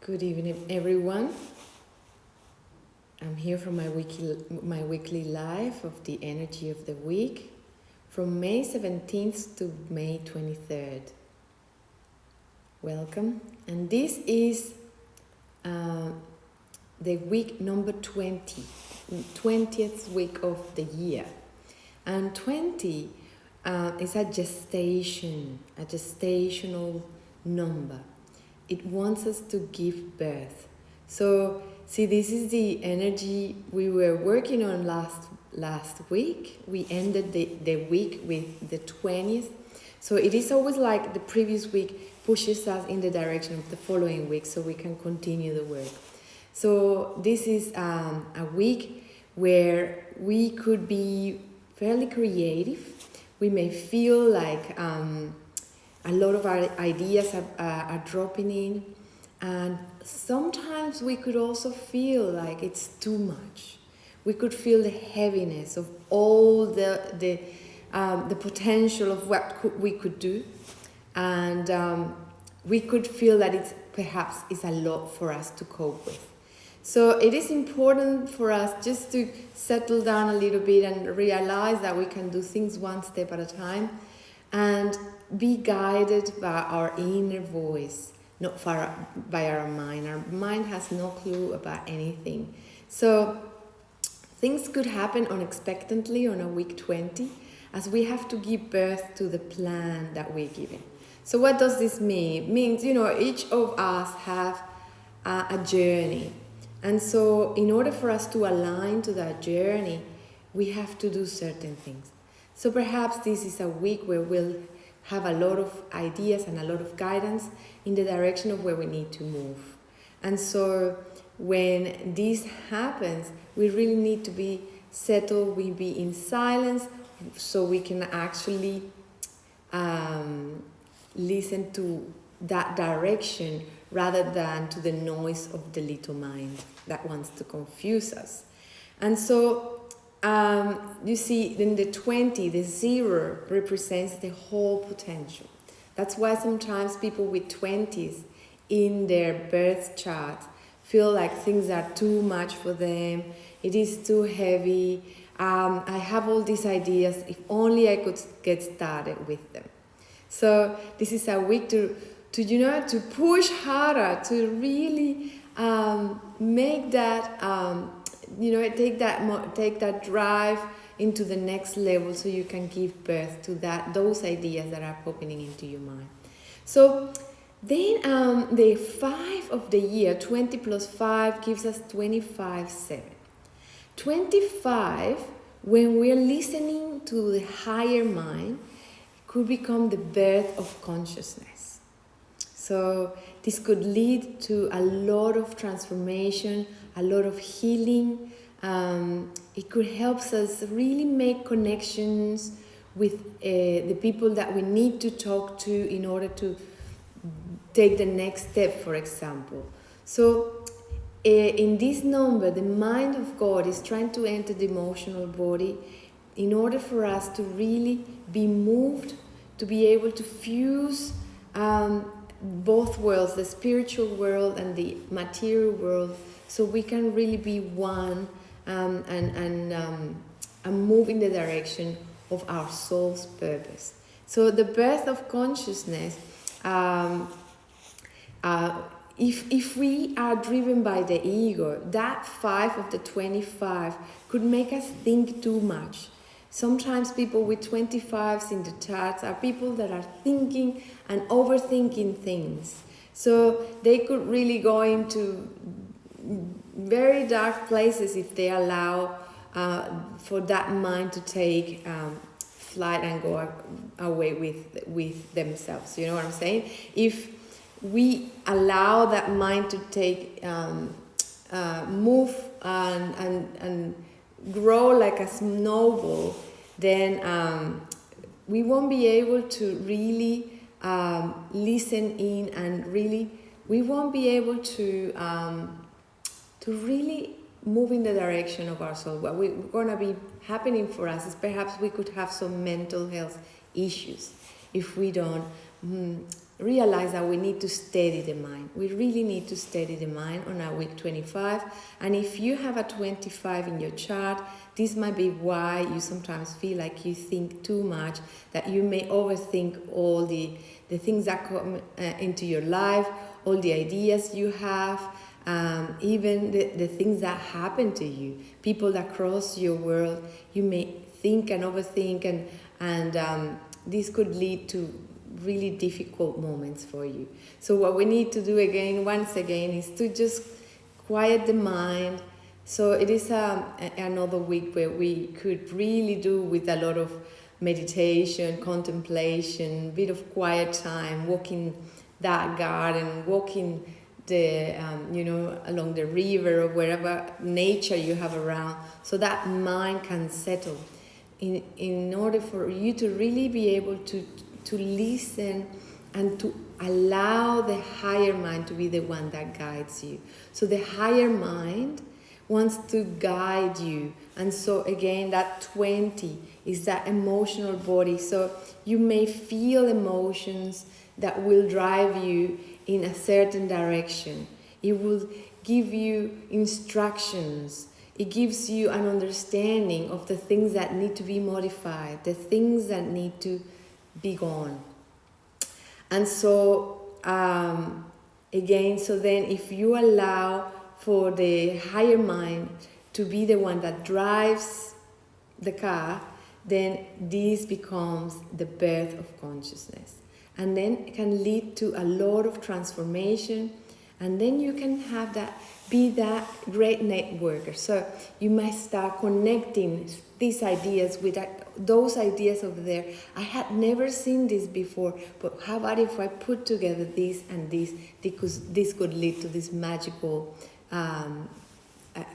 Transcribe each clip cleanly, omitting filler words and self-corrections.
Good evening, everyone. I'm here for my weekly live of the energy of the week from May 17th to May 23rd. Welcome. And this is the week number 20, 20th week of the year. And 20 is a gestational number. It wants us to give birth. So, see, this is the energy we were working on last week. We ended the week with the 20th. So it is always like the previous week pushes us in the direction of the following week so we can continue the work. So this is a week where we could be fairly creative. We may feel like a lot of our ideas are dropping in, and sometimes we could also feel like it's too much. We could feel the heaviness of all the potential of what we could do, and we could feel that it's perhaps is a lot for us to cope with. So it is important for us just to settle down a little bit and realize that we can do things one step at a time and be guided by our inner voice, not by our mind. Our mind has no clue about anything. So things could happen unexpectedly on a week 20 as we have to give birth to the plan that we're giving. So what does this mean? It means, each of us have a journey. And so in order for us to align to that journey, we have to do certain things. So perhaps this is a week where we'll have a lot of ideas and a lot of guidance in the direction of where we need to move. And so when this happens, we really need to be settled, we be in silence, so we can actually listen to that direction rather than to the noise of the little mind that wants to confuse us. And so you see, in the 20, the 0 represents the whole potential. That's why sometimes people with 20s in their birth chart feel like things are too much for them. It is too heavy. I have all these ideas. If only I could get started with them. So this is a week to push harder, to really make that. Take that drive into the next level so you can give birth to those ideas that are popping into your mind. So then the 5 of the year, 20 plus 5 gives us 25/7. 25, when we're listening to the higher mind, could become the birth of consciousness. So this could lead to a lot of transformation, a lot of healing. It could help us really make connections with the people that we need to talk to in order to take the next step, for example. So in this number, the mind of God is trying to enter the emotional body in order for us to really be moved, to be able to fuse both worlds, the spiritual world and the material world, so we can really be one and move in the direction of our soul's purpose. So the birth of consciousness, if we are driven by the ego, that 5 of the 25 could make us think too much. Sometimes people with 25s in the charts are people that are thinking and overthinking things. So they could really go into very dark places if they allow for that mind to take flight and go away with themselves. You know what I'm saying? If we allow that mind to take move and grow like a snowball, then we won't be able to really listen in, and really we won't be able to really move in the direction of our soul. What we're going to be happening for us is perhaps we could have some mental health issues if we don't realize that we need to steady the mind. We really need to steady the mind on our week 25. And if you have a 25 in your chart, this might be why you sometimes feel like you think too much, that you may overthink all the things that come into your life, all the ideas you have, even the things that happen to you, people that cross your world. You may think and overthink, and this could lead to really difficult moments for you. So what we need to do once again, is to just quiet the mind. So it is another week where we could really do with a lot of meditation, contemplation, bit of quiet time, walking that garden, walking along the river or wherever nature you have around, so that mind can settle. In order for you to really be able to listen and to allow the higher mind to be the one that guides you. So the higher mind wants to guide you. And so again, that 20 is that emotional body. So you may feel emotions that will drive you in a certain direction. It will give you instructions. It gives you an understanding of the things that need to be modified, the things that need to be gone. And so again, so then if you allow for the higher mind to be the one that drives the car, then this becomes the birth of consciousness. And then it can lead to a lot of transformation, and then you can have that, be that great networker. So you might start connecting these ideas with those ideas over there. I had never seen this before, but how about if I put together this and this, because this could lead to this magical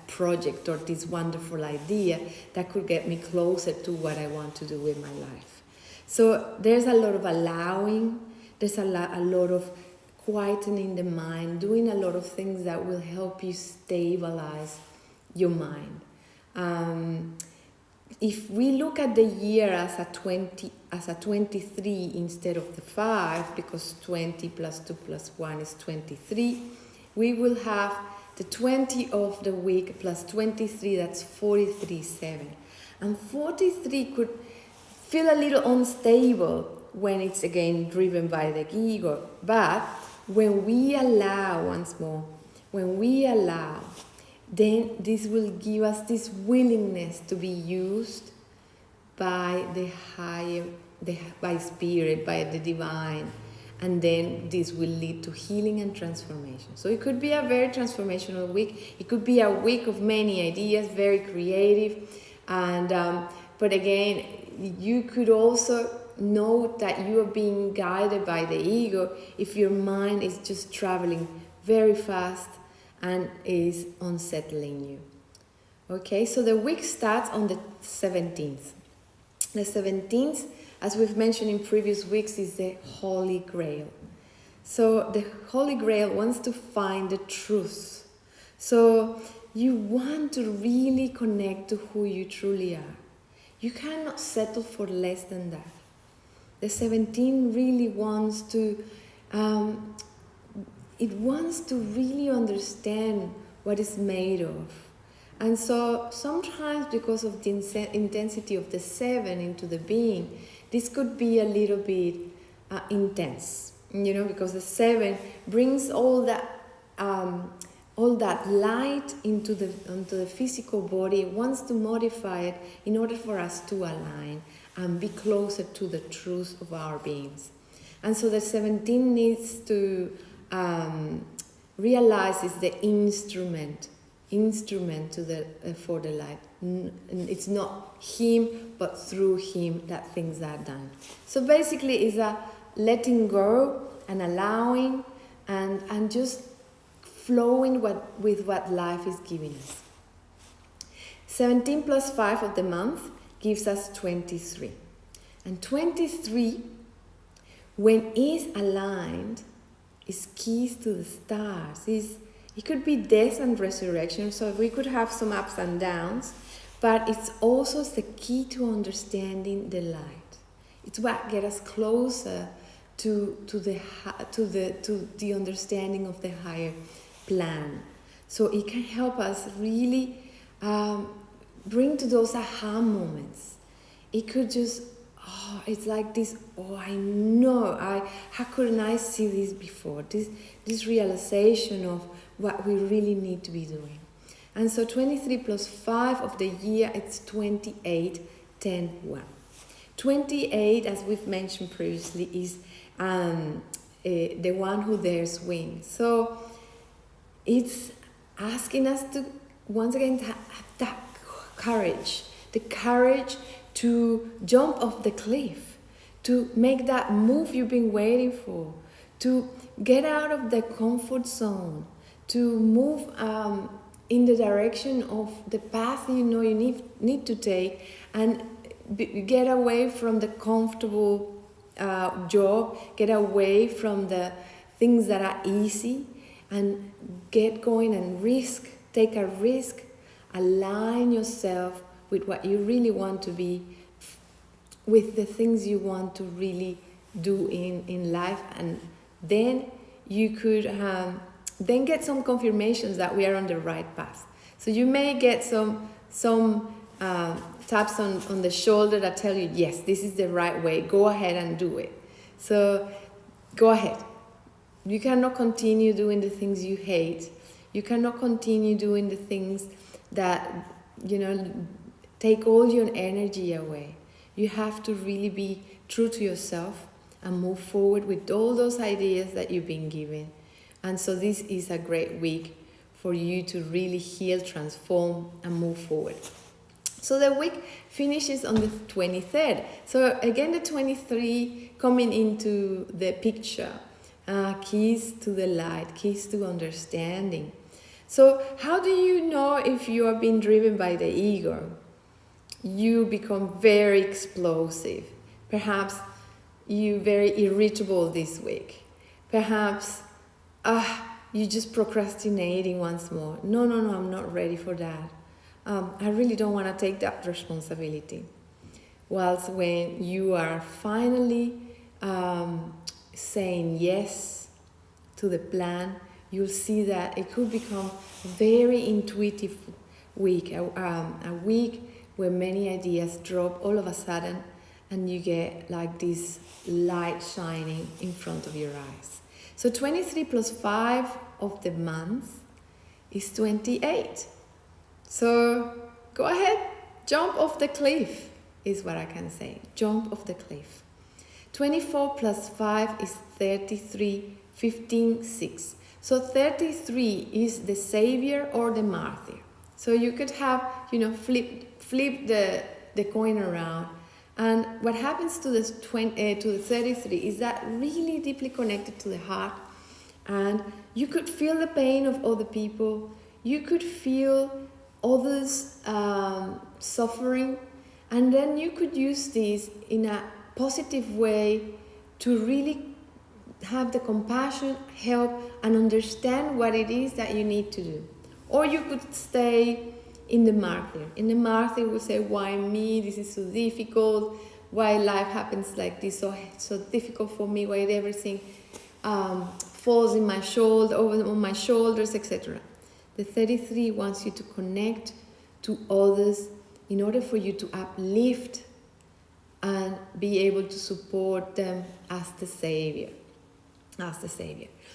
project, or this wonderful idea that could get me closer to what I want to do with my life. So there's a lot of allowing, there's a lot of quietening the mind, doing a lot of things that will help you stabilize your mind. If we look at the year as a 23 instead of the 5, because 20 plus 2 plus 1 is 23, we will have the 20 of the week plus 23, that's 43/7. And 43 could feel a little unstable when it's again driven by the ego. But when we allow, once more, then this will give us this willingness to be used by the higher, by spirit, by the divine. And then this will lead to healing and transformation. So it could be a very transformational week. It could be a week of many ideas, very creative. And but again, you could also note that you are being guided by the ego if your mind is just traveling very fast and is unsettling you. Okay, so the week starts on the 17th. The 17th, as we've mentioned in previous weeks, is the Holy Grail. So the Holy Grail wants to find the truth. So you want to really connect to who you truly are. You cannot settle for less than that. The 17 really wants to, it wants to really understand what it's made of. And so sometimes because of the intensity of the 7 into the being, this could be a little bit intense, because the 7 brings all that light onto the physical body. It wants to modify it in order for us to align and be closer to the truth of our beings. And so the 17 needs to realize it's the instrument for the light. It's not him, but through him that things are done. So basically it's a letting go and allowing and just flowing with what life is giving us. 17 plus 5 of the month gives us 23. And 23, when is aligned, is keys to the stars. It could be death and resurrection, so we could have some ups and downs, but it's also the key to understanding the light. It's what gets us closer to the understanding of the higher plan. So it can help us really bring to those aha moments. It could just, it's like this, I know, how couldn't I see this before? This realization of what we really need to be doing. And so 23 plus 5 of the year, it's 28, 10, 1. 28, as we've mentioned previously, is the one who dares win. So it's asking us to, once again, have that courage, the courage to jump off the cliff, to make that move you've been waiting for, to get out of the comfort zone, to move in the direction of the path you know you need to take, and get away from the comfortable job, get away from the things that are easy, and get going and take a risk, align yourself with what you really want to be, with the things you want to really do in life, and then you could then get some confirmations that we are on the right path. So you may get some taps on the shoulder that tell you, yes, this is the right way, go ahead and do it. So go ahead. You cannot continue doing the things you hate. You cannot continue doing the things that, take all your energy away. You have to really be true to yourself and move forward with all those ideas that you've been given. And so this is a great week for you to really heal, transform, and move forward. So the week finishes on the 23rd. So again, the 23 coming into the picture. Keys to the light, keys to understanding. So how do you know if you are being driven by the ego? You become very explosive. Perhaps you're very irritable this week. Perhaps you're just procrastinating once more. No, I'm not ready for that. I really don't want to take that responsibility. Whilst when you are finally saying yes to the plan, you'll see that it could become a very intuitive week, a week where many ideas drop all of a sudden and you get like this light shining in front of your eyes. So 23 plus 5 of the month is 28. So go ahead, jump off the cliff is what I can say. Jump off the cliff. 24 plus 5 is 33, 15, 6. So 33 is the savior or the martyr. So you could have, flip the coin around. And what happens to the 33 is that really deeply connected to the heart. And you could feel the pain of other people. You could feel others suffering. And then you could use this in a positive way to really have the compassion, help, and understand what it is that you need to do. Or you could stay in the martyr. In the martyr, we say, why me? This is so difficult. Why life happens like this? So difficult for me. Why everything falls in my shoulder, on my shoulders, etc. The 33 wants you to connect to others in order for you to uplift and be able to support them as the savior.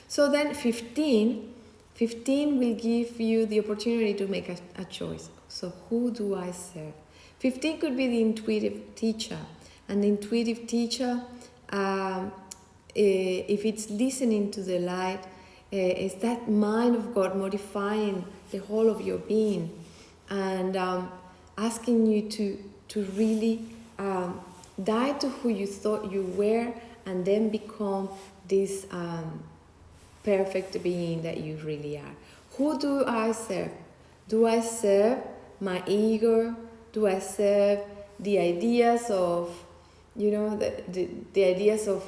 So then 15 will give you the opportunity to make a choice. So who do I serve? 15 could be the intuitive teacher. And the intuitive teacher, if it's listening to the light, is that mind of God modifying the whole of your being and asking you to really die to who you thought you were and then become this perfect being that you really are. Who do I serve? Do I serve my ego? Do I serve the ideas of, the ideas of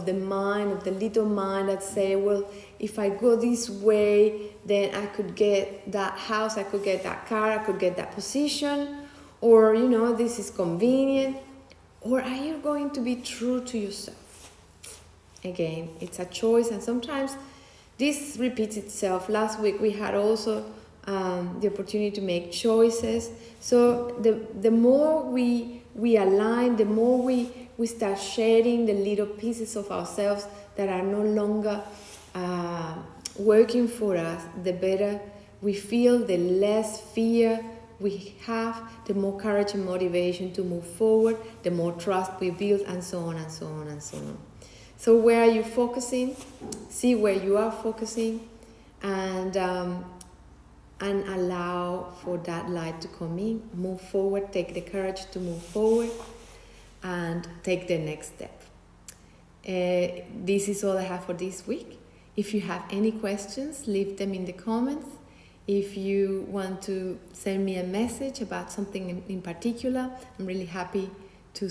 the mind, of the little mind that say, well, if I go this way, then I could get that house, I could get that car, I could get that position, or, this is convenient. Or are you going to be true to yourself? Again, it's a choice, and sometimes this repeats itself. Last week we had also the opportunity to make choices. So the more we align, the more we start shedding the little pieces of ourselves that are no longer working for us, the better we feel, the less fear we have, the more courage and motivation to move forward, the more trust we build, and so on and so on and so on. So where are you focusing? See where you are focusing, and allow for that light to come in. Move forward, take the courage to move forward, and take the next step. This is all I have for this week. If you have any questions, leave them in the comments. If you want to send me a message about something in particular, I'm really happy to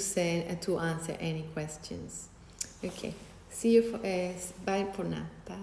answer any questions. Okay, see you. Bye for now. Bye.